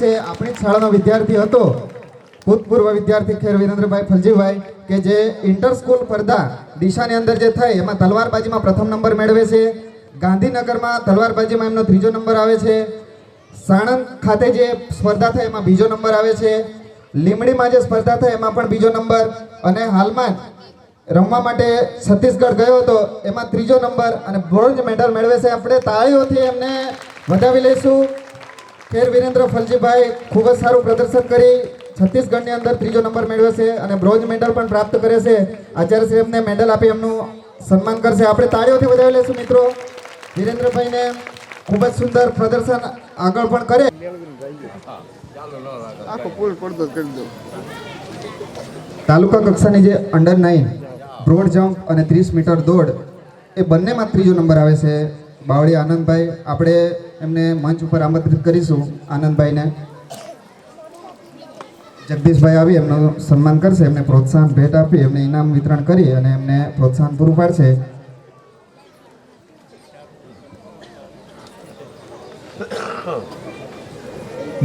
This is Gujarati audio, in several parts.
છે આપણી જ શાળાનો વિદ્યાર્થી હતો, ભૂતપૂર્વ વિદ્યાર્થી ખેર વિરેન્દ્રભાઈ ફલજીભાઈ, કે જે ઇન્ટર સ્કૂલ સ્પર્ધા દિશાની અંદર જે થાય એમાં તલવારબાજીમાં પ્રથમ નંબર મેળવે છે. ગાંધીનગરમાં તલવારબાજીમાં એમનો 3જો નંબર આવે છે. સાણંદ ખાતે જે સ્પર્ધા થાય એમાં 2જો નંબર આવે છે. લીમડીમાં જે સ્પર્ધા થાય એમાં પણ 2જો નંબર, અને હાલમાં રમવા માટે છત્તીસગઢ ગયો હતો એમાં 3જો નંબર અને બ્રોન્ઝ મેડલ મેળવે છે. આપણે તાળીઓથી એમને વધાવી લઈશું. ખેર વિરેન્દ્ર ફલજીભાઈ ખૂબ જ સારું પ્રદર્શન કરી છત્તીસગઢની અંદર 3જો નંબર મેળવે છે અને બ્રોન્ઝ મેડલ પણ પ્રાપ્ત કરે છે. આચાર્યશ્રી એમને મેડલ આપી એમનું સન્માન કરશે. આપણે તાળીઓથી વધાવી લઈશું મિત્રો. વિરેન્દ્રભાઈને ખૂબ જ સુંદર પ્રદર્શન આગળ પણ કરે. તાલુકા કક્ષાની જે અંડર-9 બ્રોડ જમ્પ અને 30 મીટર દોડ એ બંનેમાં 3જો નંબર આવે છે. બાવળિયા આનંદભાઈ, આપણે એમને મંચ ઉપર આમંત્રિત કરીશું. આનંદભાઈને જગદીશભાઈ આવી એમનું સન્માન કરશે, એમને પ્રોત્સાહન ભેટ આપી એમને ઇનામ વિતરણ કરી અને એમને પ્રોત્સાહન પૂરું પાડશે.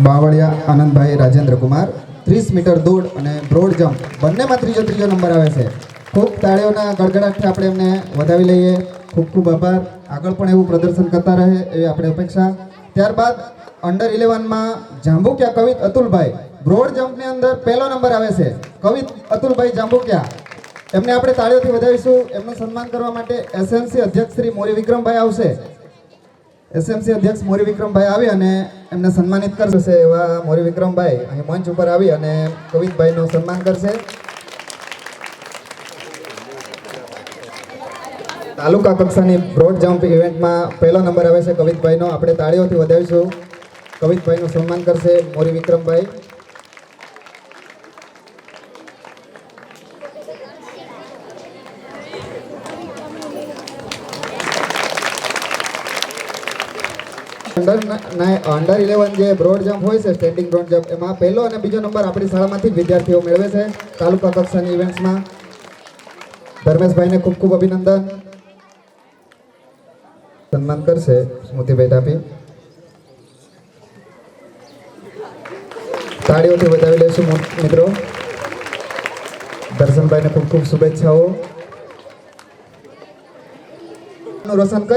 બાવળિયા આનંદભાઈ રાજેન્દ્રકુમાર, 30 મીટર દોડ અને બ્રોડ જમ્પ બંનેમાં 3જો નંબર આવે છે. ખૂબ તાળીઓના ગડગડાટથી આપણે એમને વધાવી લઈએ. ખૂબ ખૂબ આભાર. આગળ પણ એવું પ્રદર્શન કરતા રહે એવી આપણે અપેક્ષા. ત્યારબાદ અંડર-11માં જાંબુકિયા કવિત અતુલભાઈ, બ્રોડ જમ્પની અંદર 1લો નંબર આવે છે. કવિત અતુલભાઈ જાંબુકિયા, એમને આપણે તાળીઓથી વધાવીશું. એમનું સન્માન કરવા માટે એસએમસી અધ્યક્ષ શ્રી મોરી વિક્રમભાઈ આવશે. એસએમસી અધ્યક્ષ મોરી વિક્રમભાઈ આવી અને એમને સન્માનિત કરશે. એવા મોરી વિક્રમભાઈ અહીં મંચ ઉપર આવી અને કવિતભાઈનું સન્માન કરશે. તાલુકા કક્ષાની બ્રોડ જમ્પ ઇવેન્ટમાં 1લો નંબર આવે છે કવિતભાઈનો. આપણે તાળીઓથી વધાવીશું. કવિતભાઈનું સન્માન કરશે મોરી વિક્રમભાઈ. અંડર-11 જે બ્રોડ જમ્પ હોય છે, સ્ટેન્ડિંગ બ્રોડ જમ્પ, એમાં 1લો અને 2જો નંબર આપણી શાળામાંથી જ વિદ્યાર્થીઓ મેળવે છે તાલુકા કક્ષાની ઇવેન્ટ્સમાં. ધર્મેશભાઈને ખૂબ ખૂબ અભિનંદન. સન્માન કરશે સ્મૃતિ ભેટ આપી. તાળીઓથી વધાવી લઈશું મિત્રો. દર્શનભાઈને ખૂબ ખૂબ શુભેચ્છાઓ. રોશન કરે